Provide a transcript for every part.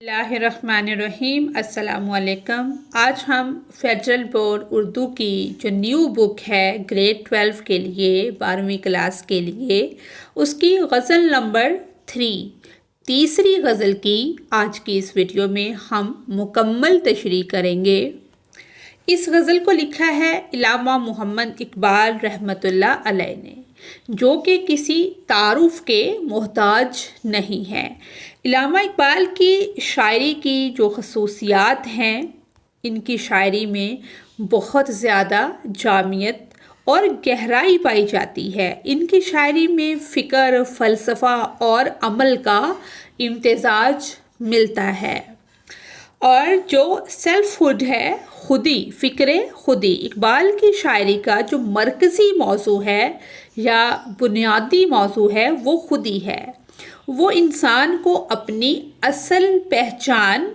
बिस्मिल्लाहिर्रहमानिर्रहीम। अस्सलामुअलैकुम। आज हम फेडरल बोर्ड उर्दू की जो न्यू बुक है ग्रेड 12 के लिए 12वीं क्लास के लिए उसकी गज़ल नंबर 3 तीसरी गज़ल की आज की इस वीडियो में हम मुकम्मल तशरीह करेंगे। इस गज़ल को लिखा है इलामा मोहम्मद इकबाल रहमतुल्लाह अलैह ने, जो कि किसी तारुफ के मोहताज नहीं है। इलामा इकबाल की शायरी की जो खसूसियात हैं, इनकी शायरी में बहुत ज़्यादा जामियत और गहराई पाई जाती है। इनकी शायरी में फ़िक्र, फ़लसफ़ा और अमल का इम्तिज़ाज मिलता है। और जो सेल्फहुड है, खुदी, फ़िक्र खुदी, इकबाल की शायरी का जो मरकज़ी मौजू है या बुनियादी मौजू है वो खुदी है। वो इंसान को अपनी असल पहचान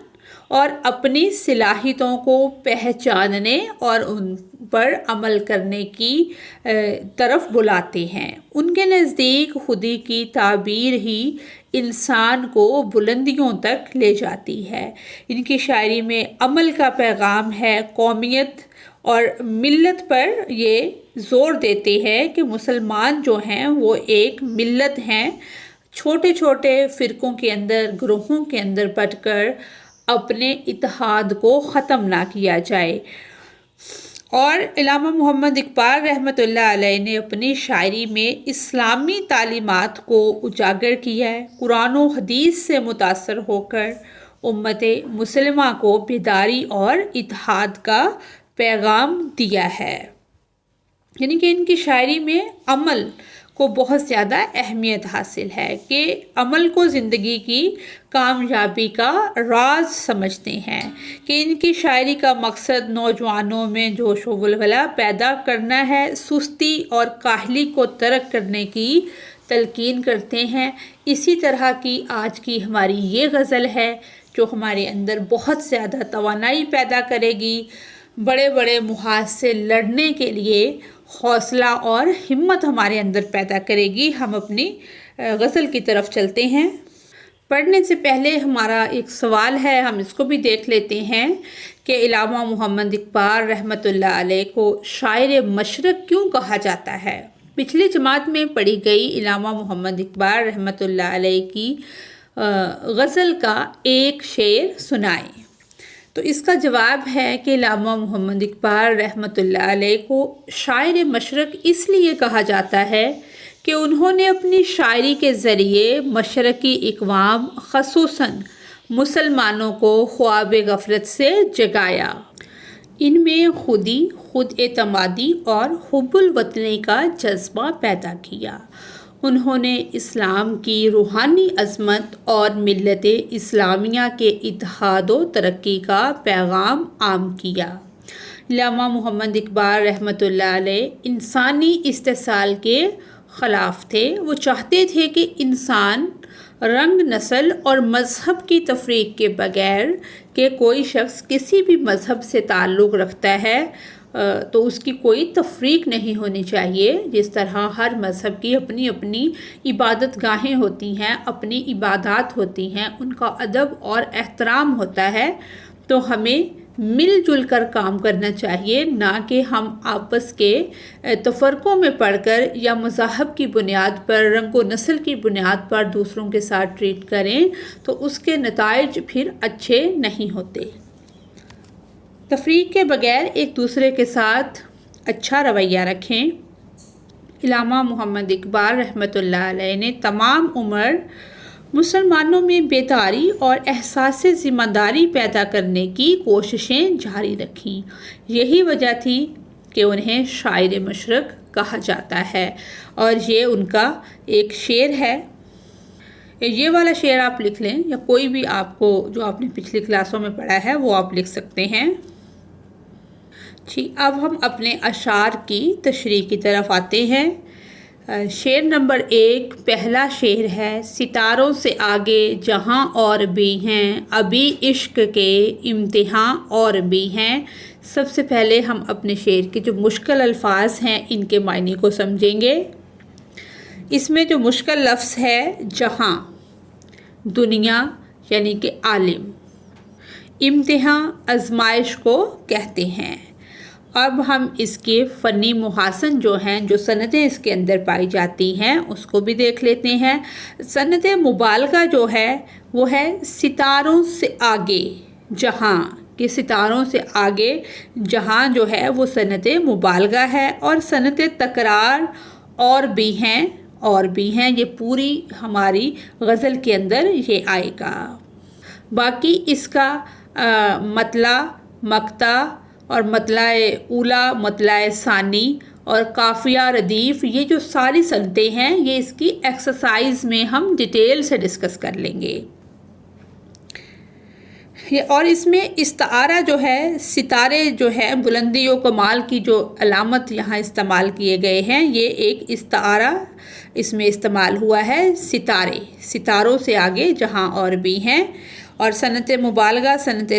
और अपनी सलाहियतों को पहचानने और उन पर अमल करने की तरफ बुलाते हैं। उनके नज़दीक खुदी की ताबीर ही इंसान को बुलंदियों तक ले जाती है। इनकी शायरी में अमल का पैगाम है। कौमियत और मिल्लत पर ये ज़ोर देते हैं कि मुसलमान जो हैं वो एक मिल्लत हैं। छोटे छोटे फ़िरक़ों के अंदर, ग्रोहों के अंदर बंटकर अपने इत्तेहाद को ख़त्म ना किया जाए। और इलामा मोहम्मद इकबाल रहमतुल्लाह अलैह ने अपनी शायरी में इस्लामी तालीमात को उजागर किया है। कुरान व हदीस से मुतासर होकर उम्मत मुसलिमा को बेदारी और इत्तेहाद का पैगाम दिया है। यानी कि इनकी शायरी में अमल को बहुत ज़्यादा अहमियत हासिल है कि अमल को ज़िंदगी की कामयाबी का राज समझते हैं। कि इनकी शायरी का मकसद नौजवानों में जोश व बुलबुला पैदा करना है, सुस्ती और काहली को तर्क करने की तलकीन करते हैं। इसी तरह की आज की हमारी ये गज़ल है जो हमारे अंदर बहुत ज़्यादा तवानाई पैदा करेगी, बड़े बड़े मुहाज से लड़ने के लिए हौसला और हिम्मत हमारे अंदर पैदा करेगी। हम अपनी गज़ल की तरफ चलते हैं। पढ़ने से पहले हमारा एक सवाल है, हम इसको भी देख लेते हैं कि इलामा मोहम्मद इकबाल रहमतुल्लाह अलैह को शायर मशरक़ क्यों कहा जाता है। पिछली जमात में पढ़ी गई इलामा मोहम्मद इकबाल रहमतुल्लाह अलैह की गज़ल का एक शेर सुनाएं। तो इसका जवाब है कि इलामा मोहम्मद इकबाल रहमतुल्लाह अलैह को शायर मशरक़ इसलिए कहा जाता है कि उन्होंने अपनी शायरी के ज़रिए मशरक़ी इक़वाम ख़ुसूसन मुसलमानों को ख्वाब गफ़लत से जगाया। इनमें खुदी, खुद एतमादी और हुब्बुल वतनी का जज्बा पैदा किया। उन्होंने इस्लाम की रूहानी अज़मत और मिल्लत इस्लामिया के इत्तेहाद व तरक्की का पैगाम आम किया। इलामा मोहम्मद इकबाल रहमतुल्लाह अलैह इंसानी इस्तेसाल के ख़िलाफ़ थे। वो चाहते थे कि इंसान रंग, नस्ल और मज़हब की तफ़रीक़ के बग़ैर कि कोई शख्स किसी भी मज़हब से ताल्लुक़ रखता है तो उसकी कोई तफ़रीक़ नहीं होनी चाहिए। जिस तरह हर मज़हब की अपनी अपनी इबादत गाहें होती हैं, अपनी इबादात होती हैं, उनका अदब और एहतराम होता है, तो हमें मिलजुल कर काम करना चाहिए, ना कि हम आपस के तफ़र्क़ों में पढ़कर या मज़हब की बुनियाद पर, रंग व नस्ल की बुनियाद पर दूसरों के साथ ट्रीट करें तो उसके नताइज फिर अच्छे नहीं होते। तफरीक के बग़ैर एक दूसरे के साथ अच्छा रवैया रखें। इलामा मोहम्मद इकबाल रहमतुल्लाह अलैह ने तमाम उम्र मुसलमानों में बेदारी और एहसास ज़िम्मेदारी पैदा करने की कोशिशें जारी रखीं। यही वजह थी कि उन्हें शायर मशरक़ कहा जाता है। और ये उनका एक शेर है, ये वाला शेर आप लिख लें या कोई भी आपको जो आपने पिछली क्लासों में पढ़ा है वो आप लिख सकते हैं। ठीक, अब हम अपने अशार की तशरीह की तरफ आते हैं। शेर नंबर 1 पहला शेर है। सितारों से आगे जहां और भी हैं, अभी इश्क के इम्तिहान और भी हैं। सबसे पहले हम अपने शेर के जो मुश्किल अल्फाज हैं इनके मायने को समझेंगे। इसमें जो मुश्किल लफ्ज़ है जहां, दुनिया यानी कि आलिम। इम्तिहान आजमाइश को कहते हैं। अब हम इसके फ़नी मुहासन जो हैं, जो सनदें इसके अंदर पाई जाती हैं, उसको भी देख लेते हैं। सनद मुबालगा जो है वो है सितारों से आगे जहाँ, कि सितारों से आगे जहाँ जो है वो सनद मुबालगा है। और सनद तकरार और भी हैं, ये पूरी हमारी गज़ल के अंदर ये आएगा। बाकी इसका मतला, मक्ता और मतलाए ऊला, मतलाए सानी और काफ़िया, रदीफ़, ये जो सारी सनतें हैं ये इसकी एक्सरसाइज में हम डिटेल से डिस्कस कर लेंगे। और इसमें इस्तारा जो है, सितारे जो है, बुलंदी व कमाल की जो अलामत यहाँ इस्तेमाल किए गए हैं, ये एक इस्तारा इसमें इस्तेमाल हुआ है। सितारे, सितारों से आगे जहाँ और भी हैं। और सनत मुबालगा, सनत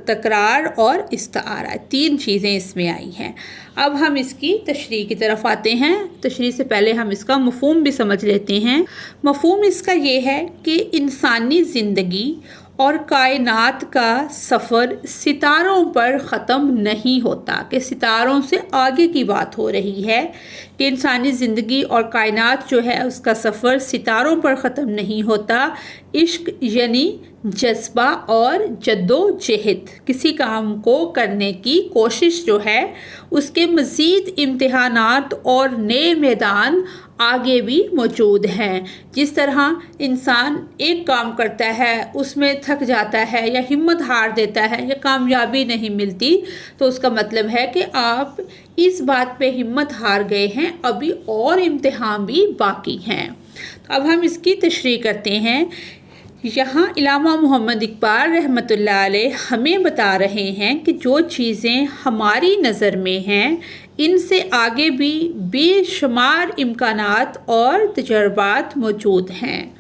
तकरार और इस्तारा, 3 चीज़ें इसमें आई हैं। अब हम इसकी तशरीह की तरफ आते हैं। तशरीह से पहले हम इसका मफ़हूम भी समझ लेते हैं। मफ़हूम इसका ये है कि इंसानी ज़िंदगी और कायनात का सफ़र सितारों पर ख़त्म नहीं होता, कि सितारों से आगे की बात हो रही है कि इंसानी ज़िंदगी और कायनात जो है उसका सफ़र सितारों पर ख़त्म नहीं होता। इश्क यानी जज्बा और जद्दोजहद, किसी काम को करने की कोशिश जो है, उसके मज़ीद इम्तिहानात और नए मैदान आगे भी मौजूद हैं। जिस तरह इंसान एक काम करता है, उसमें थक जाता है या हिम्मत हार देता है या कामयाबी नहीं मिलती, तो उसका मतलब है कि आप इस बात पे हिम्मत हार गए हैं, अभी और इम्तिहान भी बाकी हैं। अब हम इसकी तशरीह करते हैं। यहाँ इलामा मोहम्मद इकबाल रहमतुल्लाह अलैह हमें बता रहे हैं कि जो चीज़ें हमारी नज़र में हैं, इनसे आगे भी बेशुमार इम्कानात और तजर्बात मौजूद हैं।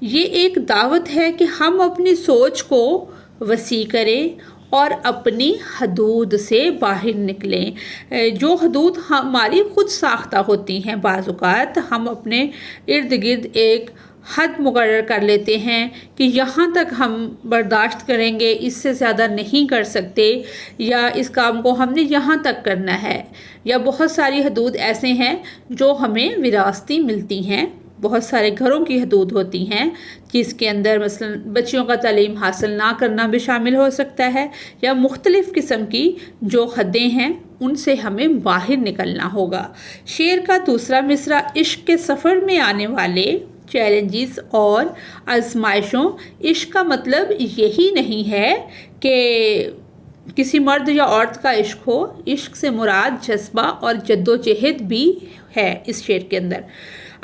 ये एक दावत है कि हम अपनी सोच को वसी करें और अपनी हदूद से बाहर निकलें। जो हदूद हमारी खुद साख्ता होती हैं, बाज़ औक़ात हम अपने इर्द गिर्द एक हद मुकर्रर कर लेते हैं कि यहाँ तक हम बर्दाश्त करेंगे, इससे ज़्यादा नहीं कर सकते, या इस काम को हमने यहाँ तक करना है। या बहुत सारी हदूद ऐसे हैं जो हमें विरासती मिलती हैं। बहुत सारे घरों की हदूद होती हैं जिसके अंदर मसलन बच्चियों का तालीम हासिल ना करना भी शामिल हो सकता है, या मुख्तलिफ़ किस्म की जो हदें हैं उनसे हमें बाहर निकलना होगा। शेर का दूसरा मिसरा इश्क के सफ़र में आने वाले चैलेंजेस और आजमाइशों। इश्क का मतलब यही नहीं है कि किसी मर्द या औरत का इश्क हो। इश्क से मुराद जज्बा और जद्दोजहद भी है इस शेर के अंदर।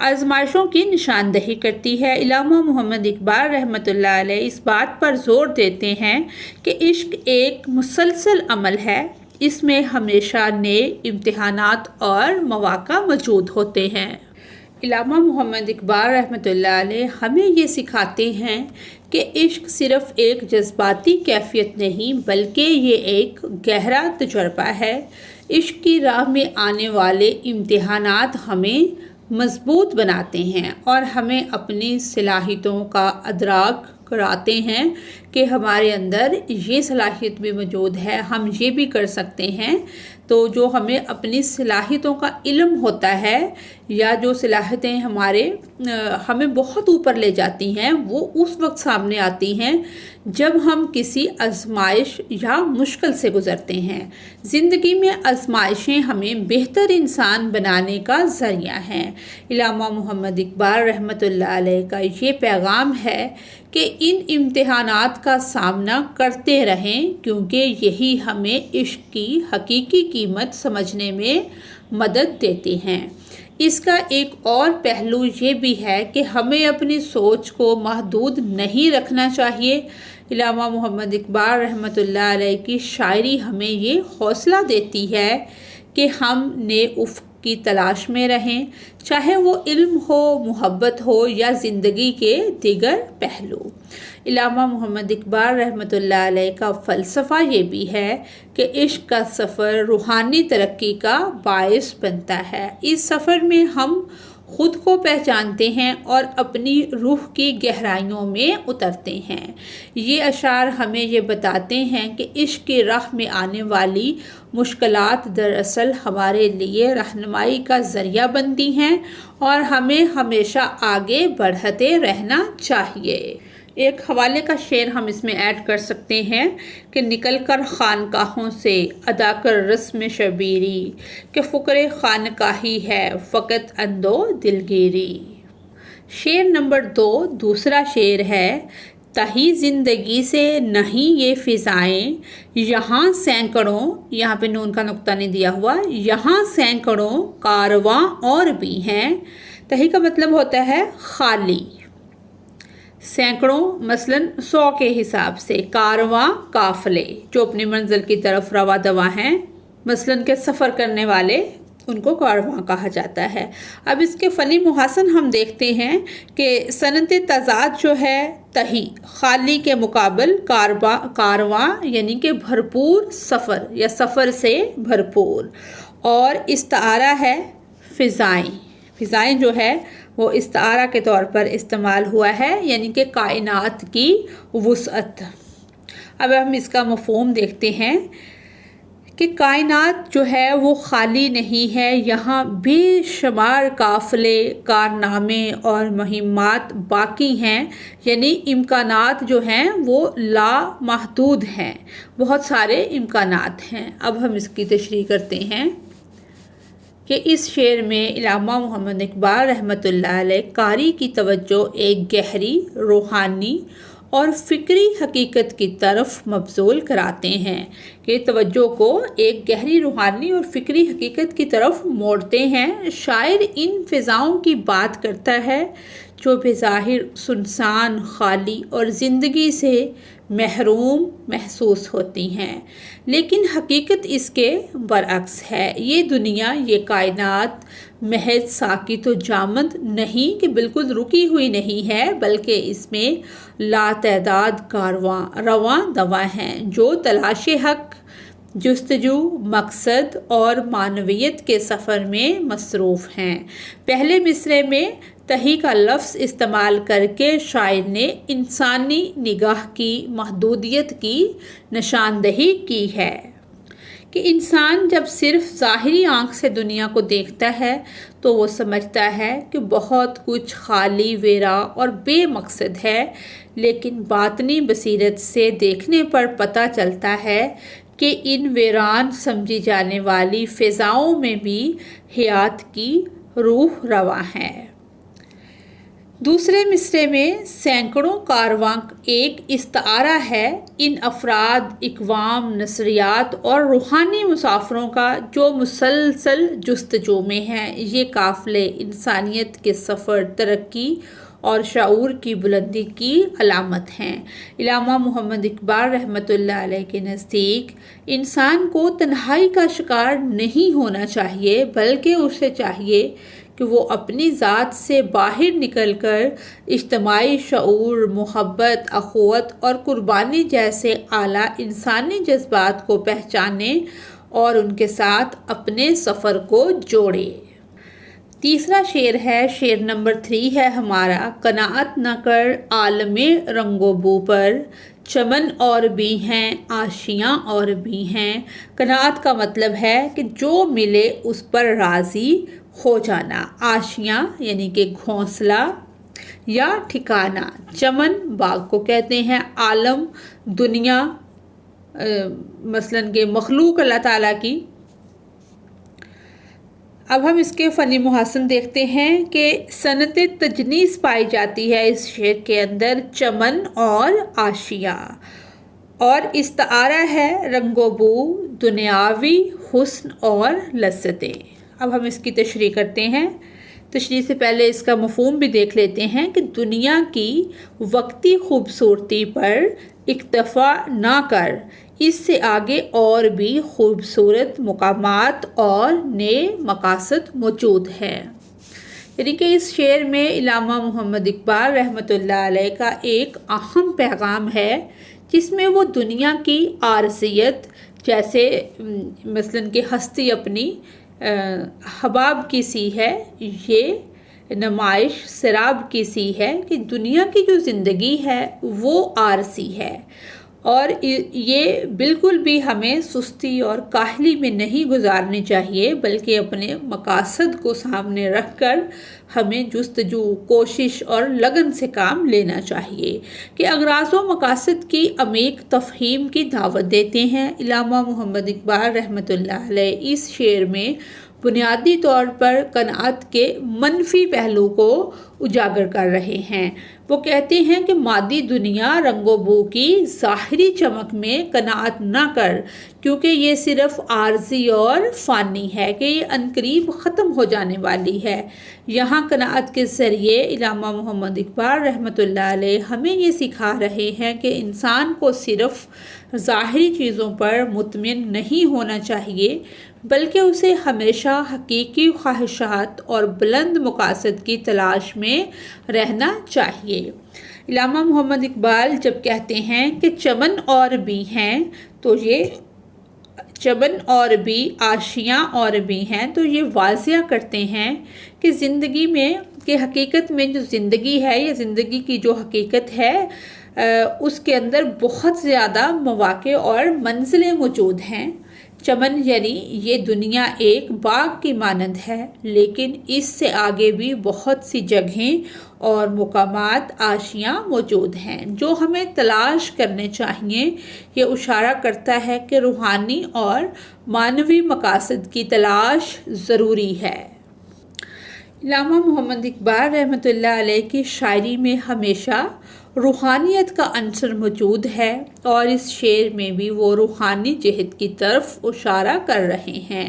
आजमाइशों की निशानदही करती है। इलामा मोहम्मद इकबाल रहमतुल्लाह अलैह इस बात पर ज़ोर देते हैं कि इश्क एक मुसलसल अमल है, इसमें हमेशा नए इम्तिहानात और मौक़ा मौजूद होते हैं। इलामा मोहम्मद इकबाल रहमतुल्लाह अलैह हमें ये सिखाते हैं कि इश्क सिर्फ़ एक जज्बाती कैफियत नहीं, बल्कि ये एक गहरा तजुर्बा है। इश्क की राह में आने वाले इम्तिहानात हमें मज़बूत बनाते हैं और हमें अपनी सलाहियतों का अदराक कराते हैं कि हमारे अंदर ये सलाहियत भी मौजूद है, हम ये भी कर सकते हैं। तो जो हमें अपनी सलाहियतों का इल्म होता है, या जो सलाहियतें हमें बहुत ऊपर ले जाती हैं, वो उस वक्त सामने आती हैं जब हम किसी आजमाइश या मुश्किल से गुज़रते हैं। ज़िंदगी में आजमाइशें हमें बेहतर इंसान बनाने का ज़रिया हैं। इलामा मोहम्मद इकबाल रहमतुल्लाह अलैह का ये पैगाम है कि इन इम्तिहानात का सामना करते रहें, क्योंकि यही हमें इश्क की हकीकी कीमत समझने में मदद देते हैं। इसका एक और पहलू ये भी है कि हमें अपनी सोच को महदूद नहीं रखना चाहिए। इलामा मोहम्मद इकबाल रहमतुल्लाह अलैह की शायरी हमें ये हौसला देती है कि हम नए उफ़्क़ की तलाश में रहें, चाहे वो इल्म हो, मोहब्बत हो या ज़िंदगी के दीगर पहलू। इलामा मोहम्मद इकबाल रहमतुल्लाह अलैह का फ़लसफ़ा ये भी है कि इश्क का सफ़र रूहानी तरक्की का बायस बनता है। इस सफ़र में हम खुद को पहचानते हैं और अपनी रूह की गहराइयों में उतरते हैं। ये अशार हमें ये बताते हैं कि इश्क की राह में आने वाली मुश्किलात दरअसल हमारे लिए रहनुमाई का ज़रिया बनती हैं और हमें हमेशा आगे बढ़ते रहना चाहिए। एक हवाले का शेर हम इसमें ऐड कर सकते हैं कि निकल कर खानकाहों से अदा कर रस्म शबीरी, कि फ़ुक्र खानकाही है फ़कत अंदो दिलगिरी। शेर नंबर 2 दूसरा शेर है, तही ज़िंदगी से नहीं ये फ़िज़ाएँ, यहाँ सैकड़ों, यहाँ पे नून का नुक्ता नहीं दिया हुआ, यहाँ सैकड़ों कारवां और भी हैं। तही का मतलब होता है खाली, सैकड़ों मसलन 100 के हिसाब से, कारवां काफ़िले जो अपनी मंजिल की तरफ रवा दवा हैं, मसलन के सफ़र करने वाले, उनको कारवां कहा जाता है। अब इसके फ़नी मुहासन हम देखते हैं कि सनत तज़ाद जो है तही खाली के मुकाबल कारवां यानी कि भरपूर सफ़र या सफ़र से भरपूर, और इस्तारा है फ़िज़ाएँ। फ़िज़ाएँ जो है वो इस्तारा के तौर पर इस्तेमाल हुआ है, यानी कि कायनात की वुसअत। अब हम इसका मफ़हूम देखते हैं कि कायनात जो है वो खाली नहीं है, यहाँ बेशुमार काफ़िले, कारनामे और मुहिम्मात बाकी हैं, यानी इम्कानात जो हैं वो लामहदूद हैं, बहुत सारे इम्कानात हैं। अब हम इसकी तशरीह करते हैं कि इस शेर में इल्लामा मोहम्मद इकबाल रहमतुल्लाह अलैह कारी की तवज्जो एक गहरी रूहानी और फ़िक्री हकीकत की तरफ मबज़ूल कराते हैं, कि तवज्जो को एक गहरी रूहानी और फ़िक्री हकीकत की तरफ मोड़ते हैं। शायर इन फ़िज़ाओं की बात करता है जो बेज़ाहिर सुनसान, खाली और ज़िंदगी से महरूम महसूस होती हैं, लेकिन हकीकत इसके बरअक्स है। ये दुनिया, ये कायनात महज साकित व जामद नहीं कि बिल्कुल रुकी हुई नहीं है, बल्कि इसमें लातदाद कारवां रवां दवा हैं जो तलाश हक, जुस्तजू, मकसद और मानवियत के सफ़र में मसरूफ़ हैं। पहले मिसरे में तही का लफ्ज़ इस्तेमाल करके शायर ने इंसानी निगाह की महदूदियत की निशानदही की है कि इंसान जब सिर्फ ज़ाहिरी आँख से दुनिया को देखता है तो वो समझता है कि बहुत कुछ खाली, वेरा और बेमकसद है, लेकिन बातनी बसीरत से देखने पर पता चलता है कि इन वीरान समझी जाने वाली फ़िज़ाओं में भी हयात की रूह रवा है। दूसरे मिसरे में सैकड़ों कारवां एक इस्तारा है इन अफराद, इकवाम, नसरियात और रूहानी मुसाफिरों का जो मुसलसल जुस्तजू में हैं। ये काफ़िले इंसानियत के सफ़र, तरक्की और शऊर की बुलंदी की अलामत हैं। इल्लामा मोहम्मद इकबाल रहमतुल्लाह अलैह के नज़दीक इंसान को तन्हाई का शिकार नहीं होना चाहिए, बल्कि उसे चाहिए कि वो अपनी ज़ात से बाहर निकलकर इज्तिमाई शऊर, मोहब्बत, अखुवत और कुर्बानी जैसे आला इंसानी जज्बात को पहचाने और उनके साथ अपने सफ़र को जोड़े। तीसरा शेर है, शेर नंबर 3 है हमारा, कनाअत न कर आलमे रंगोबू पर, चमन और भी हैं, आशियाँ और भी हैं। कनाअत का मतलब है कि जो मिले उस पर राज़ी हो जाना। आशियाँ यानी कि घोंसला या ठिकाना, चमन बाग को कहते हैं, आलम दुनिया मसलन के मखलूक अल्लाह ताला की। अब हम इसके फ़नी मुहासन देखते हैं कि सनत तजनीस पाई जाती है इस शेर के अंदर, चमन और आशिया, और इस्तारा है रंगोबू, दुनियावी हुस्न और लज्जतें। अब हम इसकी तशरीह करते हैं। तशरीह से पहले इसका मफ़हूम भी देख लेते हैं कि दुनिया की वक्ती खूबसूरती पर इक्तफ़ा ना कर, इससे आगे और भी खूबसूरत मुकामात और नए मकासद मौजूद हैं। यानी कि इस शेर में इल्लामा मोहम्मद इकबाल रहमतुल्लाह अलैह का एक अहम पैगाम है, जिसमें वो दुनिया की आरज़ियत, जैसे मसलन कि हस्ती अपनी हबाब की सी है, ये नुमाइश शराब की सी है कि दुनिया की जो ज़िंदगी है वो आरसी है, और ये बिल्कुल भी हमें सुस्ती और काहली में नहीं गुजारनी चाहिए, बल्कि अपने मकासद को सामने रखकर हमें जुस्तजू, कोशिश और लगन से काम लेना चाहिए कि अगराज़ व मकासद की अमीक तफ़हीम की दावत देते हैं। इल्लामा मोहम्मद इकबाल रहमतुल्लाह अलैह इस शेर में बुनियादी तौर पर कनाअत के मनफी पहलू को उजागर कर रहे हैं। वो कहते हैं कि मादी दुनिया रंगो बू की ज़ाहिरी चमक में कनाअत ना कर, क्योंकि ये सिर्फ़ आर्जी और फ़ानी है, कि ये अनकरीब ख़त्म हो जाने वाली है। यहाँ कनाअत के ज़रिए इल्लामा मोहम्मद इकबाल रहमतुल्लाह अलैह हमें ये सिखा रहे हैं कि इंसान को सिर्फ़ ज़ाहिरी चीज़ों पर मुतमिन नहीं होना चाहिए, बल्कि उसे हमेशा हकीकी ख्वाहिशात और बुलंद मकासद की तलाश में रहना चाहिए। इल्लामा मोहम्मद इकबाल जब कहते हैं कि चमन और भी हैं, तो ये चमन और भी, आशियाँ और भी हैं, तो ये वाज़िया करते हैं कि ज़िंदगी में, कि हकीकत में जो ज़िंदगी है, या ज़िंदगी की जो हकीकत है उसके अंदर बहुत ज़्यादा मौक़े और मंजिलें मौजूद हैं। चमन यानी ये दुनिया एक बाग की मानंद है, लेकिन इससे आगे भी बहुत सी जगहें और मुकामात, आशियाँ मौजूद हैं जो हमें तलाश करने चाहिए। ये इशारा करता है कि रूहानी और मानवी मकासद की तलाश ज़रूरी है। इल्लामा मोहम्मद इकबाल रहमतुल्लाह अलैह की शायरी में हमेशा रूहानियत का अंसर मौजूद है, और इस शेर में भी वो रूहानी जहद की तरफ इशारा कर रहे हैं।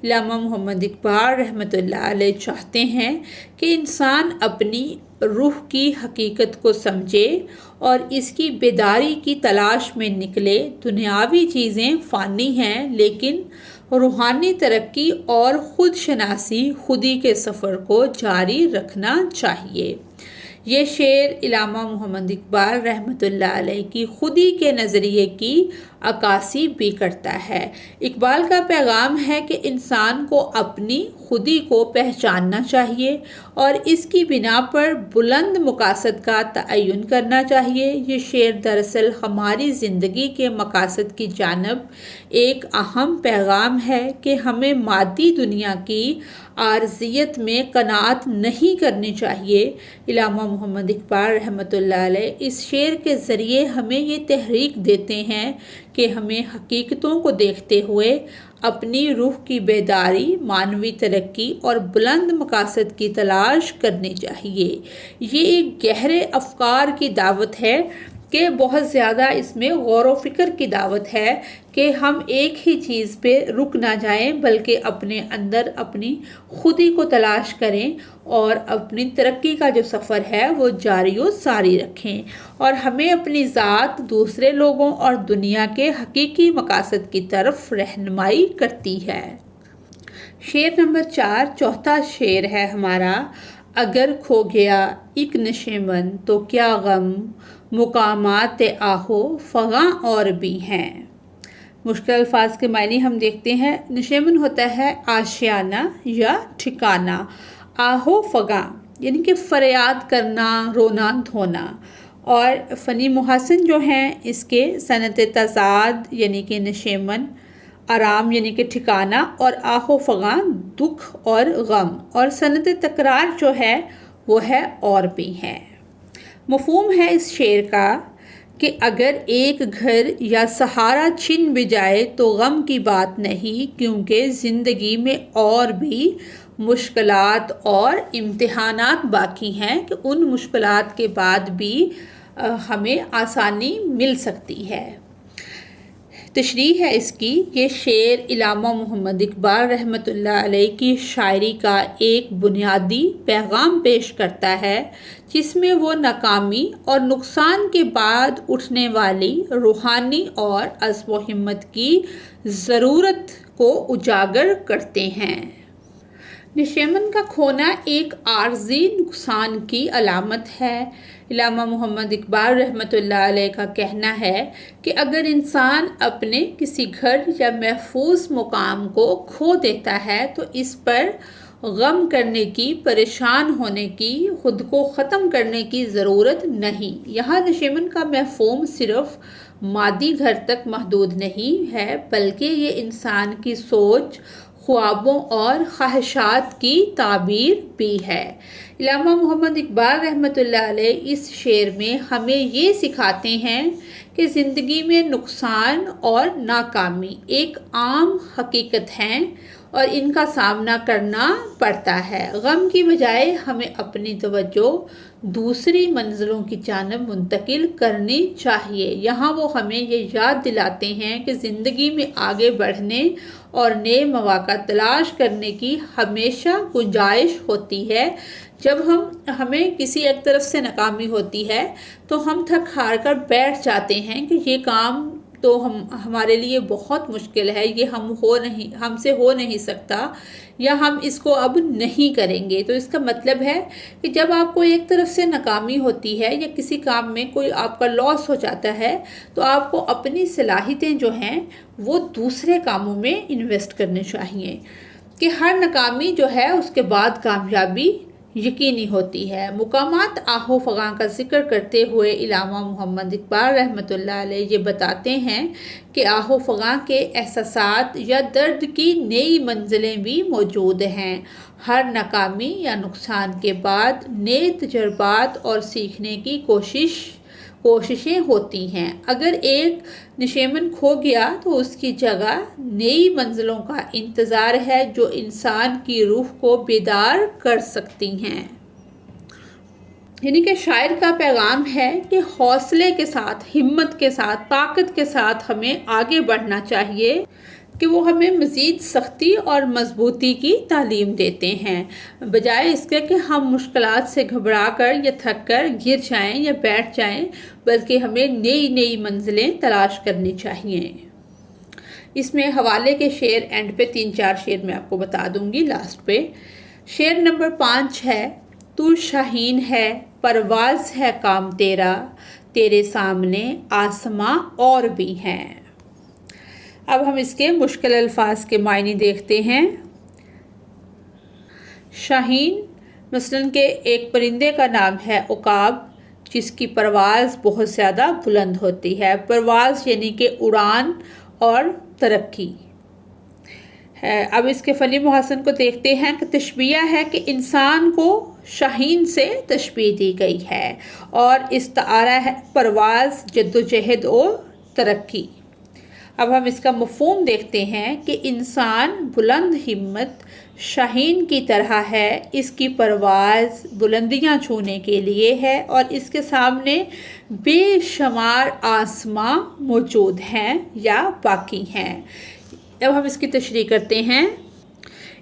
इल्लामा मोहम्मद इकबाल रहमतुल्लाह अलैह चाहते हैं कि इंसान अपनी रूह की हकीकत को समझे और इसकी बेदारी की तलाश में निकले। दुनियावी चीज़ें फ़ानी हैं, लेकिन रूहानी तरक्की और ख़ुद शनासी, खुदी के सफ़र को जारी रखना चाहिए। ये शेर इल्लामा मोहम्मद इकबाल रहमतुल्लाह अलैह की खुदी के नज़रिए की अक्कासी भी करता है। इकबाल का पैगाम है कि इंसान को अपनी खुदी को पहचानना चाहिए और इसकी बिना पर बुलंद मकासद का तयन करना चाहिए। ये शेर दरअसल हमारी ज़िंदगी के मकासद की जानब एक अहम पैगाम है कि हमें मादी दुनिया की आर्जियत में कनात नहीं करनी चाहिए। इल्लामा मोहम्मद इकबाल रहमतुल्लाह अलैह इस शेर के ज़रिए हमें ये तहरीक देते हैं कि हमें हकीकतों को देखते हुए अपनी रूह की बेदारी, मानवी तरक्की और बुलंद मकासद की तलाश करनी चाहिए। ये एक गहरे अफकार की दावत है कि बहुत ज़्यादा इसमें गौर व फिक्र की दावत है कि हम एक ही चीज़ पे रुक ना जाएं, बल्कि अपने अंदर अपनी खुदी को तलाश करें और अपनी तरक्की का जो सफ़र है वो जारी व सारी रखें, और हमें अपनी ज़ात दूसरे लोगों और दुनिया के हकीकी मकासद की तरफ रहनुमाई करती है। शेर नंबर 4, चौथा शेर है हमारा। अगर खो गया एक नशेमन तो क्या गम, मुकामात आहो फ़गा और भी हैं। मुश्किल अल्फाज के मायने हम देखते हैं। नशेमन होता है आशियाना या ठिकाना, आहो फ़गा यानी कि फ़रियाद करना, रोना धोना, और फ़नी मुहसन जो हैं इसके सनत तज़ाद यानी कि नशेमन, आराम यानी कि ठिकाना, और आहो फ़गा दुख और गम, और सनत तकरार जो है वो है और भी है। मफ़हूम है इस शेर का कि अगर एक घर या सहारा छिन भी जाए तो गम की बात नहीं, क्योंकि ज़िंदगी में और भी मुश्किलात और इम्तिहानात बाकी हैं कि उन मुश्किलात के बाद भी हमें आसानी मिल सकती है। तशरीह है इसकी। ये शेर इल्लामा मोहम्मद इकबाल रहमतुल्लाह अलैह की शायरी का एक बुनियादी पैगाम पेश करता है, जिसमें वो नाकामी और नुकसान के बाद उठने वाली रूहानी और अज़्म व हिम्मत की ज़रूरत को उजागर करते हैं। नशेमन का खोना एक आर्जी नुकसान की अलामत है। इल्लामा मोहम्मद इकबाल रहमतुल्लाह अलैह का कहना है कि अगर इंसान अपने किसी घर या महफूज मुकाम को खो देता है तो इस पर गम करने की, परेशान होने की, खुद को ख़त्म करने की ज़रूरत नहीं। यहाँ नशेमन का मफ़हूम सिर्फ़ मादी घर तक महदूद नहीं है, बल्कि ये इंसान की सोच, ख्वाबों और ख्वाहिशात की ताबीर भी है। इल्लामा मोहम्मद इकबाल रहमतुल्लाह अलैह इस शेर में हमें ये सिखाते हैं कि ज़िंदगी में नुकसान और नाकामी एक आम हकीकत हैं और इनका सामना करना पड़ता है। गम की बजाय हमें अपनी तवज्जो दूसरी मंजिलों की जानब मुंतकिल करनी चाहिए। यहाँ वो हमें ये याद दिलाते हैं कि ज़िंदगी में आगे बढ़ने और नए मौका तलाश करने की हमेशा गुंजाइश होती है। जब हमें किसी एक तरफ से नाकामी होती है तो हम थक हार कर बैठ जाते हैं कि ये काम तो हमारे लिए बहुत मुश्किल है, ये हमसे हो नहीं सकता, या हम इसको अब नहीं करेंगे। तो इसका मतलब है कि जब आपको एक तरफ से नाकामी होती है या किसी काम में कोई आपका लॉस हो जाता है तो आपको अपनी सलाहियतें जो हैं वो दूसरे कामों में इन्वेस्ट करने चाहिए कि हर नाकामी जो है उसके बाद कामयाबी यकीनी होती है। मुकामात आहो फ़गां का जिक्र करते हुए इल्लामा मोहम्मद इकबाल रहमतुल्लाह अलैह ये बताते हैं कि आहो फ़गां के एहसासात या दर्द की नई मंजिलें भी मौजूद हैं। हर नाकामी या नुकसान के बाद नए तजुर्बात और सीखने की कोशिशें होती हैं। अगर एक नशेमन खो गया तो उसकी जगह नई मंजिलों का इंतज़ार है जो इंसान की रूह को बेदार कर सकती हैं। यानी कि शायर का पैगाम है कि हौसले के साथ, हिम्मत के साथ, ताकत के साथ हमें आगे बढ़ना चाहिए कि वो हमें मज़ीद सख्ती और मजबूती की तालीम देते हैं, बजाय इसके कि हम मुश्किलात से घबरा कर या थक कर गिर जाएं या बैठ जाएं, बल्कि हमें नई नई मंजिलें तलाश करनी चाहिए। इसमें हवाले के शेर एंड पे 3-4 शेर मैं आपको बता दूंगी लास्ट पे। शेर नंबर 5 है, तू शाहीन है, परवाज़ है काम तेरा, तेरे सामने आसमां और भी हैं। अब हम इसके मुश्किल अल्फाज के मायने देखते हैं। शाहीन मसलन के एक परिंदे का नाम है उकाब, जिसकी परवाज़ बहुत ज़्यादा बुलंद होती है। परवाज़ यानी कि उड़ान और तरक्की है। अब इसके फली मुहसन को देखते हैं कि तशबीह है कि इंसान को शाहीन से तशबीह दी गई है और इस्तारा है परवाज़, जद्दोजहद और तरक्की। अब हम इसका मफ़हूम देखते हैं कि इंसान बुलंद हिम्मत शाहीन की तरह है, इसकी परवाज़ बुलंदियां छूने के लिए है और इसके सामने बेशुमार आसमां मौजूद हैं या बाकी हैं। अब हम इसकी तशरीह करते हैं।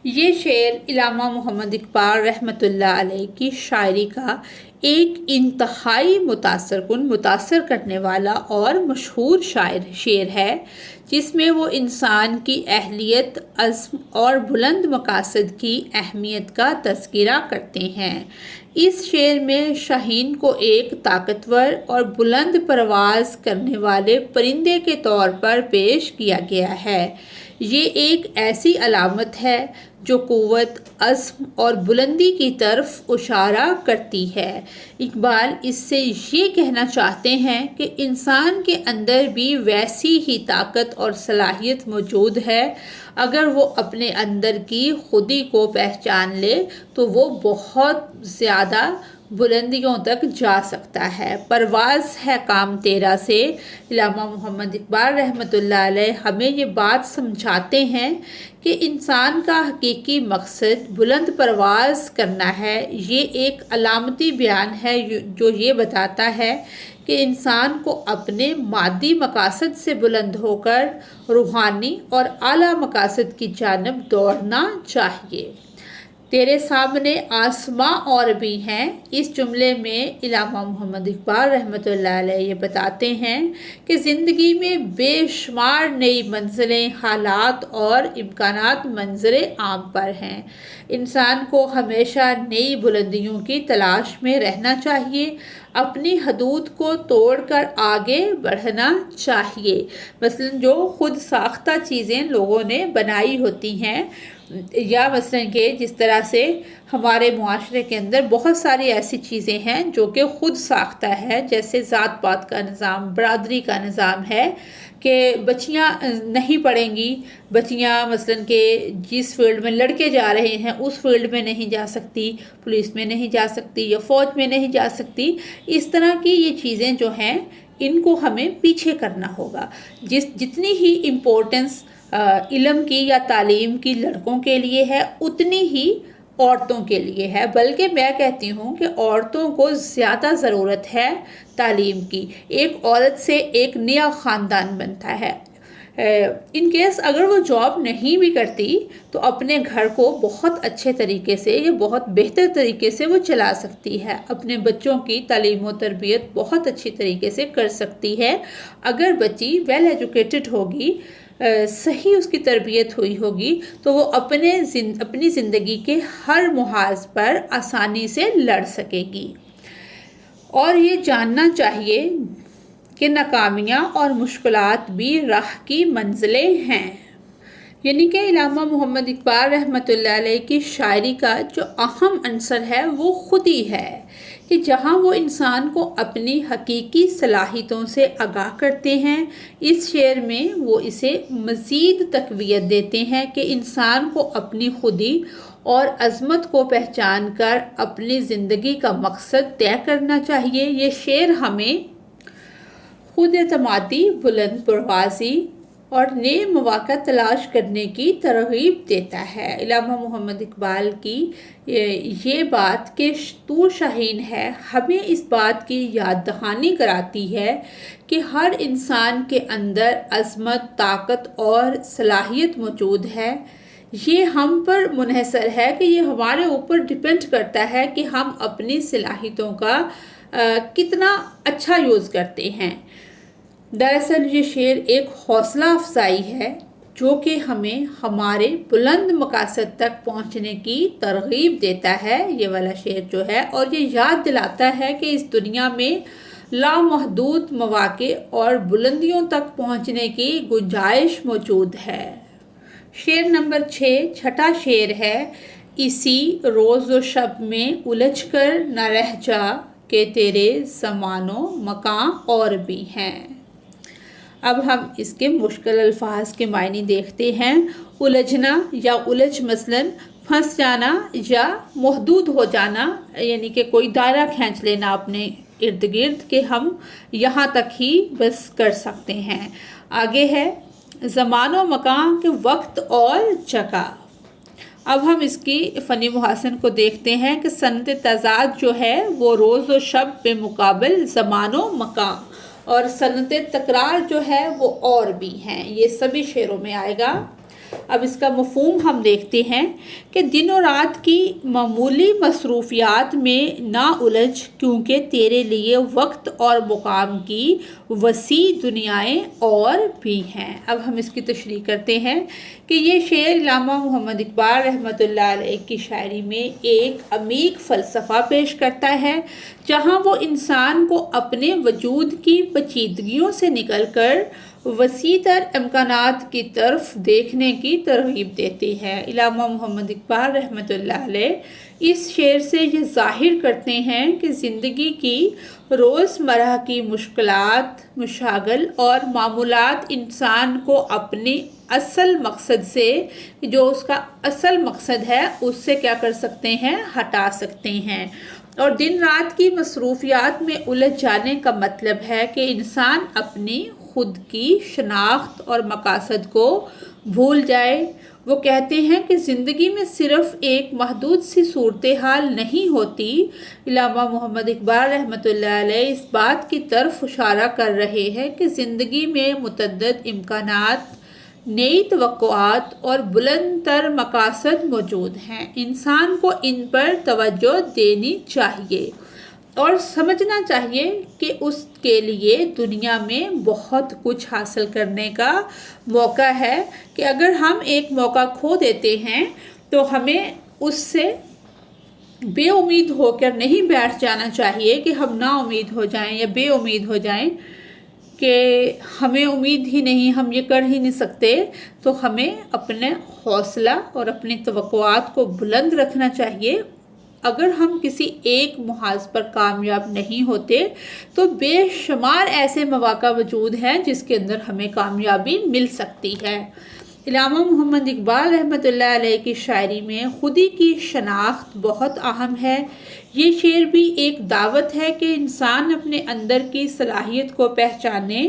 ये शेर इल्लामा मोहम्मद इकबाल रहमतुल्लाह अलैह की शायरी का एक इंतहाई मुतासर करने वाला और मशहूर शेर है, जिसमें वो इंसान की अहलियत, अज़्म और बुलंद मकासद की अहमियत का तज़किरा करते हैं। इस शेर में शाहीन को एक ताकतवर और बुलंद परवाज़ करने वाले परिंदे के तौर पर पेश किया गया है। ये एक ऐसी अलामत है जो क़ुव्वत, अज़्म और बुलंदी की तरफ इशारा करती है। इकबाल इससे ये कहना चाहते हैं कि इंसान के अंदर भी वैसी ही ताकत और सलाहियत मौजूद है। अगर वो अपने अंदर की खुदी को पहचान ले तो वो बहुत ज़्यादा बुलंदियों तक जा सकता है। परवाज़ है काम तेरा से इल्लामा मोहम्मद इकबाल रहमतुल्लाह अलैह हमें ये बात समझाते हैं कि इंसान का हकीकी मकसद बुलंद परवाज़ करना है। ये एक अलामती बयान है जो ये बताता है कि इंसान को अपने मादी मकासद से बुलंद होकर रूहानी और आला मकासद की जानब दौड़ना चाहिए। तेरे सामने आसमां और भी हैं। इस जुमले में इल्लामा मोहम्मद इकबाल रहमतुल्लाह अलैह ये बताते हैं कि ज़िंदगी में बेशुमार नई मंजिलें, हालात और इम्कानात मंजरे आम पर हैं। इंसान को हमेशा नई बुलंदियों की तलाश में रहना चाहिए, अपनी हदूद को तोड़कर आगे बढ़ना चाहिए। मसलन जो खुद साख्ता चीज़ें लोगों ने बनाई होती हैं या मसलन कि जिस तरह से हमारे मुआशरे के अंदर बहुत सारी ऐसी चीज़ें हैं जो कि ख़ुद साख्ता है, जैसे ज़ात पात का निज़ाम, बरादरी का निज़ाम है कि बच्चियां नहीं पढ़ेंगी, बच्चियां मसलन कि जिस फील्ड में लड़के जा रहे हैं उस फील्ड में नहीं जा सकती, पुलिस में नहीं जा सकती या फ़ौज में नहीं जा सकती। इस तरह की ये चीज़ें जो हैं इनको हमें पीछे करना होगा। जितनी ही इम्पोर्टेंस इल्म की या तालीम की लड़कों के लिए है उतनी ही औरतों के लिए है, बल्कि मैं कहती हूँ कि औरतों को ज़्यादा ज़रूरत है तालीम की। एक औरत से एक नया ख़ानदान बनता है। इन केस अगर वो जॉब नहीं भी करती तो अपने घर को बहुत अच्छे तरीके से या बहुत बेहतर तरीके से वो चला सकती है, अपने बच्चों की तालीम और तरबियत बहुत अच्छी तरीके से कर सकती है। अगर बच्ची वेल एजुकेटेड होगी, सही उसकी तरबियत हुई होगी तो वो अपनी ज़िंदगी के हर मुहाज पर आसानी से लड़ सकेगी। और ये जानना चाहिए कि नाकामियाँ और मुश्किलात भी राह की मंजिलें हैं। यानी कि इलामा मोहम्मद इकबाल रहमतुल्लाह अलैह की शायरी का जो अहम अंसर है वो खुद ही है कि जहाँ वो इंसान को अपनी हकीकी सलाहियतों से आगाह करते हैं, इस शेर में वो इसे मज़ीद तक़वियत देते हैं कि इंसान को अपनी खुदी और अज़मत को पहचान कर अपनी ज़िंदगी का मकसद तय करना चाहिए। ये शेर हमें खुद एतमादी, बुलंद परवाज़ी और नए मौक़ा तलाश करने की तरग़ीब देता है। इलामा मोहम्मद इकबाल की ये बात कि तू शाहीन है हमें इस बात की याद दहानी कराती है कि हर इंसान के अंदर अज़मत, ताकत और सलाहियत मौजूद है। ये हम पर मुनहसर है कि ये हमारे ऊपर डिपेंड करता है कि हम अपनी सलाहियतों का कितना अच्छा यूज़ करते हैं। दरअसल ये शेर एक हौसला अफजाई है जो कि हमें हमारे बुलंद मकासद तक पहुंचने की तरगीब देता है, ये वाला शेर जो है, और ये याद दिलाता है कि इस दुनिया में लामहदूद मौक़े और बुलंदियों तक पहुंचने की गुंजाइश मौजूद है। शेर नंबर 6 छठा शेर है, इसी रोज़ व शब में उलझ कर न रह जा के तेरे ज़मानो मकां और भी हैं। अब हम इसके मुश्किल अल्फाज के मायने देखते हैं। उलझना या उलझ मसलन फंस जाना या महदूद हो जाना, यानी कि कोई दायरा खींच लेना अपने इर्द गिर्द कि हम यहाँ तक ही बस कर सकते हैं। आगे है ज़मानो मकान के वक्त और जगह। अब हम इसकी फ़नी मुहासन को देखते हैं कि सनत तज़ाद जो है वो रोज़ व शब पे मुकाबल ज़मानो मकान और सनत तकरार जो है वो और भी हैं। ये सभी शेरों में आएगा। अब इसका मफ़हूम हम देखते हैं कि दिन और रात की मामूली मसरूफियात में ना उलझ, क्योंकि तेरे लिए वक्त और मुकाम की वसी दुनियाएं और भी हैं। अब हम इसकी तशरीह करते हैं कि ये शेर इलामा मोहम्मद इकबाल रहमतुल्लाह अलैह की शायरी में एक अमीक फ़लसफ़ा पेश करता है, जहाँ वो इंसान को अपने वजूद की पेचीदगियों से निकल कर वसीतर इम्कानात की तरफ देखने की तरगीब देती है। इलामा मोहम्मद इकबाल रहमतुल्लाह अलैह इस शेर से ये ज़ाहिर करते हैं कि ज़िंदगी की रोज़मर्रा की मुश्किलात, मशागल और मामूलात इंसान को अपने असल मकसद से, जो उसका असल मकसद है, उससे क्या कर सकते हैं, हटा सकते हैं। और दिन रात की मसरूफियात में उलझ जाने का मतलब है कि इंसान अपनी खुद की शनाख्त और मकासद को भूल जाए। वो कहते हैं कि ज़िंदगी में सिर्फ़ एक महदूद सी सूरत हाल नहीं होती। इलामा मोहम्मद इकबाल रहमतुल्लाह अलैह इस बात की तरफ इशारा कर रहे हैं कि ज़िंदगी में मुतअद्दिद इम्कानात, नई तवक्कुआत और बुलंद तर मकासद मौजूद हैं। इंसान को इन पर तवज्जो देनी चाहिए और समझना चाहिए कि उसके लिए दुनिया में बहुत कुछ हासिल करने का मौका है, कि अगर हम एक मौका खो देते हैं तो हमें उससे बेउम्मीद होकर नहीं बैठ जाना चाहिए कि हम नाउम्मीद हो जाएं या बेउम्मीद हो जाएं, कि हमें उम्मीद ही नहीं, हम ये कर ही नहीं सकते, तो हमें अपने हौसला और अपनी तवक्कुआत को बुलंद रखना चाहिए। अगर हम किसी एक मुहाज पर कामयाब नहीं होते तो बेशुमार ऐसे मौक़ा मौजूद हैं जिसके अंदर हमें कामयाबी मिल सकती है। इल्लामा मोहम्मद इकबाल रहमतुल्लाह अलैह की शायरी में खुदी की शनाख्त बहुत अहम है। ये शेर भी एक दावत है कि इंसान अपने अंदर की सलाहियत को पहचाने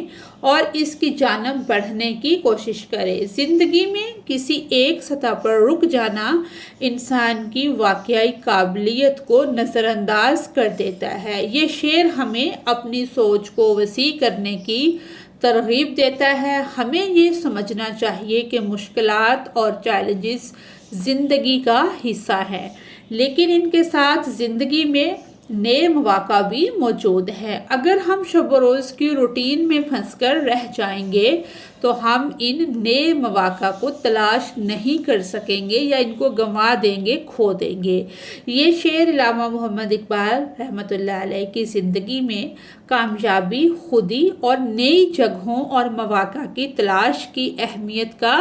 और इसकी जानब बढ़ने की कोशिश करे। ज़िंदगी में किसी एक सतह पर रुक जाना इंसान की वाकई काबिलियत को नज़रअंदाज कर देता है। ये शेर हमें अपनी सोच को वसी करने की तरगीब देता है। हमें ये समझना चाहिए कि मुश्किलात और चैलेंजेस ज़िंदगी का हिस्सा है, लेकिन इनके साथ ज़िंदगी में नए मौक़ा भी मौजूद है। अगर हम शब रोज़ की रूटीन में फंसकर रह जाएंगे तो हम इन नए मौक़ा को तलाश नहीं कर सकेंगे या इनको गंवा देंगे, खो देंगे। ये शेर इल्लामा मोहम्मद इकबाल रहमतुल्लाह अलैह की ज़िंदगी में कामयाबी, खुदी और नई जगहों और मौक़ा की तलाश की अहमियत का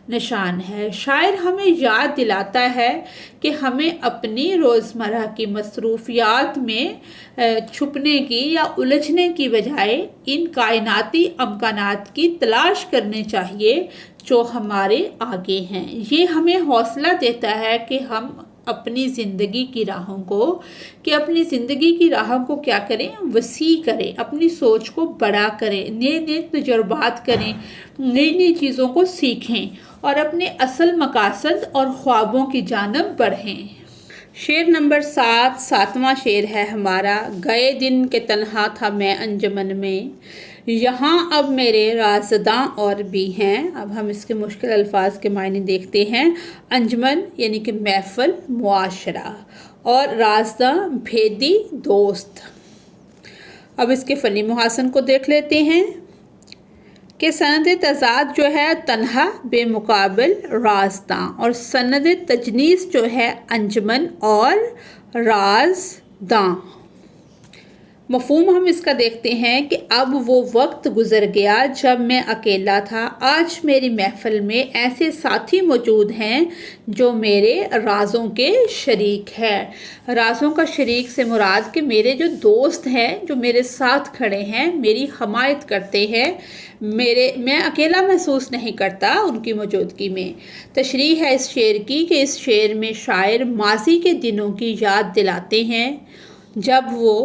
निशान है। शायर हमें याद दिलाता है कि हमें अपनी रोज़मर्रा की मसरूफियात में छुपने की या उलझने की बजाय इन कायनाती अमकानात की तलाश करनी चाहिए जो हमारे आगे हैं। ये हमें हौसला देता है कि हम अपनी ज़िंदगी की राहों को क्या करें, वसी करें, अपनी सोच को बड़ा करें, नए नए तजुर्बात करें, नई नई चीज़ों को सीखें और अपने असल मकासद और ख्वाबों की जानब बढ़ें। शेर नंबर 7, 7वां शेर है हमारा। गए दिन के तन्हा था मैं अंजमन में, यहाँ अब मेरे राज़दां और भी हैं। अब हम इसके मुश्किल अल्फाज के मायने देखते हैं। अंजमन यानी कि महफिल, मुआशरा, और राज़दां भेदी दोस्त। अब इसके फ़नी मुहासन को देख लेते हैं कि सनद तज़ाद जो है तन्हा बेमुकाबिल राज़दां, और सनद तजनीस जो है अंजमन और राज़दां। मफ़हूम हम इसका देखते हैं कि अब वो वक्त गुज़र गया जब मैं अकेला था, आज मेरी महफ़िल में ऐसे साथी मौजूद हैं जो मेरे राज़ों के शरीक हैं। राज़ों का शरीक से मुराद कि मेरे जो दोस्त हैं, जो मेरे साथ खड़े हैं, मेरी हमायत करते हैं, मैं अकेला महसूस नहीं करता उनकी मौजूदगी में। तशरीह है इस शेर की कि इस शेर में शायर माजी के दिनों की याद दिलाते हैं जब वो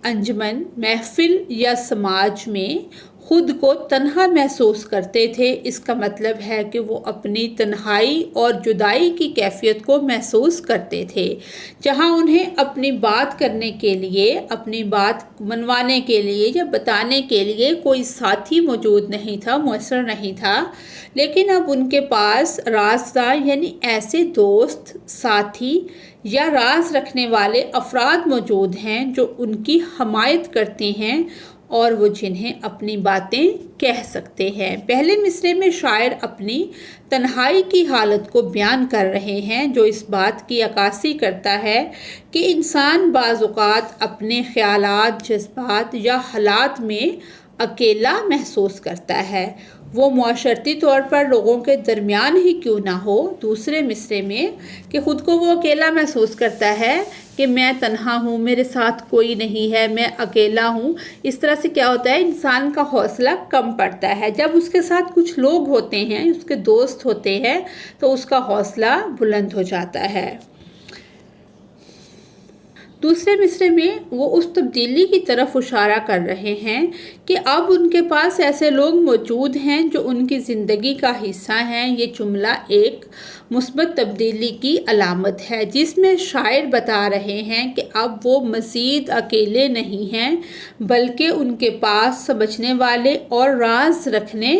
अंजमन, महफिल या समाज में खुद को तन्हा महसूस करते थे। इसका मतलब है कि वो अपनी तन्हाई और जुदाई की कैफियत को महसूस करते थे, जहाँ उन्हें अपनी बात करने के लिए, अपनी बात मनवाने के लिए या बताने के लिए कोई साथी मौजूद नहीं था, मुयस्सर नहीं था। लेकिन अब उनके पास राज़दां यानी ऐसे दोस्त, साथी या राज रखने वाले अफराद मौजूद हैं जो उनकी हमायत करते हैं और वो जिन्हें अपनी बातें कह सकते हैं। पहले मिसरे में शायर अपनी तन्हाई की हालत को बयान कर रहे हैं, जो इस बात की अक्कासी करता है कि इंसान बाज़ औक़ात अपने ख़यालात, जज्बात या हालात में अकेला महसूस करता है, वो मुआशरती तौर पर लोगों के दरमियान ही क्यों ना हो। दूसरे मिसरे में कि ख़ुद को वो अकेला महसूस करता है कि मैं तन्हा हूँ, मेरे साथ कोई नहीं है, मैं अकेला हूँ। इस तरह से क्या होता है, इंसान का हौसला कम पड़ता है। जब उसके साथ कुछ लोग होते हैं, उसके दोस्त होते हैं, तो उसका हौसला बुलंद हो जाता है। दूसरे मिसरे में वो उस तब्दीली की तरफ इशारा कर रहे हैं कि अब उनके पास ऐसे लोग मौजूद हैं जो उनकी ज़िंदगी का हिस्सा हैं। ये जुमला एक मुस्बत तब्दीली की अलामत है, जिसमें शायर बता रहे हैं कि अब वो मज़ीद अकेले नहीं हैं, बल्कि उनके पास समझने वाले और राज रखने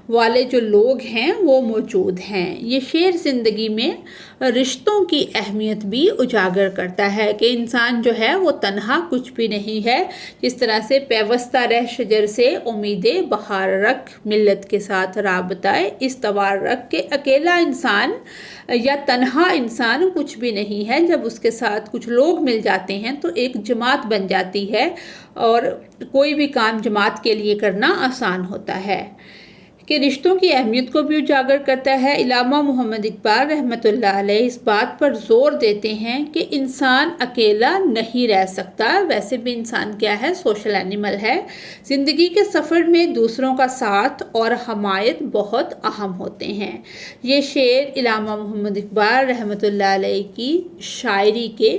वाले जो लोग हैं वो मौजूद हैं। ये शेर ज़िंदगी में रिश्तों की अहमियत भी उजागर करता है कि इंसान जो है वो तन्हा कुछ भी नहीं है। जिस तरह से पैवस्ता रह शजर से उम्मीदें बहार रख, मिल्लत के साथ राबताए इस्तवार रख के अकेला इंसान या तन्हा इंसान कुछ भी नहीं है। जब उसके साथ कुछ लोग मिल जाते हैं तो एक जमात बन जाती है और कोई भी काम जमात के लिए करना आसान होता है। कि रिश्तों की अहमियत को भी उजागर करता है। इलामा मोहम्मद इकबाल रहमतुल्लाह अलैह इस बात पर ज़ोर देते हैं कि इंसान अकेला नहीं रह सकता। वैसे भी इंसान क्या है, सोशल एनिमल है। ज़िंदगी के सफ़र में दूसरों का साथ और हमायत बहुत अहम होते हैं। ये शेर इलामा मोहम्मद इकबाल रहमतुल्लाह अलैह की शायरी के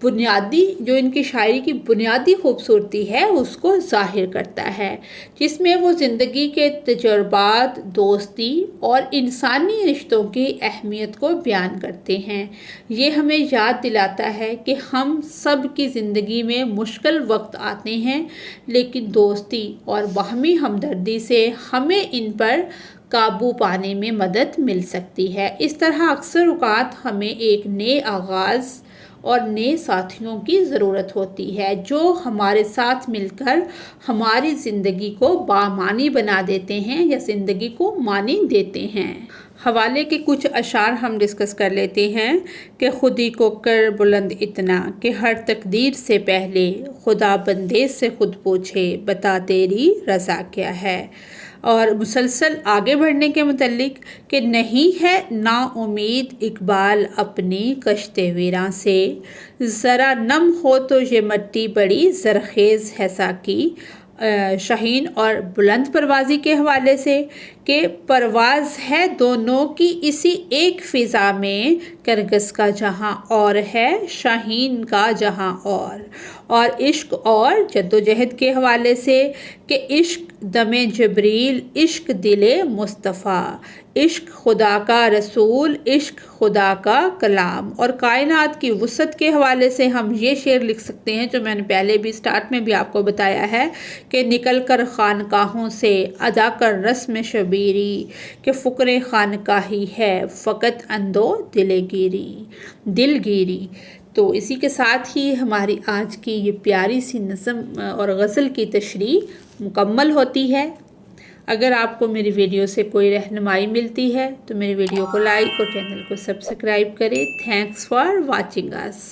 बुनियादी, जो इनकी शायरी की बुनियादी खूबसूरती है उसको ज़ाहिर करता है, जिसमें वो ज़िंदगी के तजुर्बात, दोस्ती और इंसानी रिश्तों की अहमियत को बयान करते हैं। ये हमें याद दिलाता है कि हम सब की ज़िंदगी में मुश्किल वक्त आते हैं, लेकिन दोस्ती और बाहमी हमदर्दी से हमें इन पर काबू पाने में मदद मिल सकती है। इस तरह अक्सर औक़ात हमें एक नए आगाज़ और नए साथियों की ज़रूरत होती है, जो हमारे साथ मिलकर हमारी ज़िंदगी को बामानी बना देते हैं या ज़िंदगी को मानी देते हैं। हवाले के कुछ अशार हम डिस्कस कर लेते हैं कि खुदी को कर बुलंद इतना कि हर तकदीर से पहले खुदा बंदे से खुद पूछे, बता तेरी रज़ा क्या है। और मुसलसल आगे बढ़ने के मुतल्लिक कि नहीं है ना उम्मीद इकबाल अपनी कश्ते वीरां से, ज़रा नम हो तो ये मट्टी बड़ी ज़रखेज़ है साकी। शाहीन और बुलंद परवाज़ी के हवाले से कि परवाज़ है दोनों की इसी एक फ़िज़ा में, करगस का जहाँ और है शाहीन का जहाँ और इश्क और जद्दोजहद के हवाले से कि इश्क दमे जबरील, इश्क दिले मुस्तफ़ा, इश्क खुदा का रसूल, इश्क खुदा का कलाम। और कायनात की वुसअत के हवाले से हम ये शेर लिख सकते हैं, जो मैंने पहले भी स्टार्ट में भी आपको बताया है कि निकल कर खानकाहों से अदा कर रस्म शबीरी, कि फ़ुक्र खानकाही है फ़कत अंदो दिलगिरी। तो इसी के साथ ही हमारी आज की ये प्यारी सी नज़म और गज़ल की तशरीह मुकम्मल होती है। अगर आपको मेरी वीडियो से कोई रहनुमाई मिलती है तो मेरी वीडियो को लाइक और चैनल को सब्सक्राइब करें। Thanks for watching us.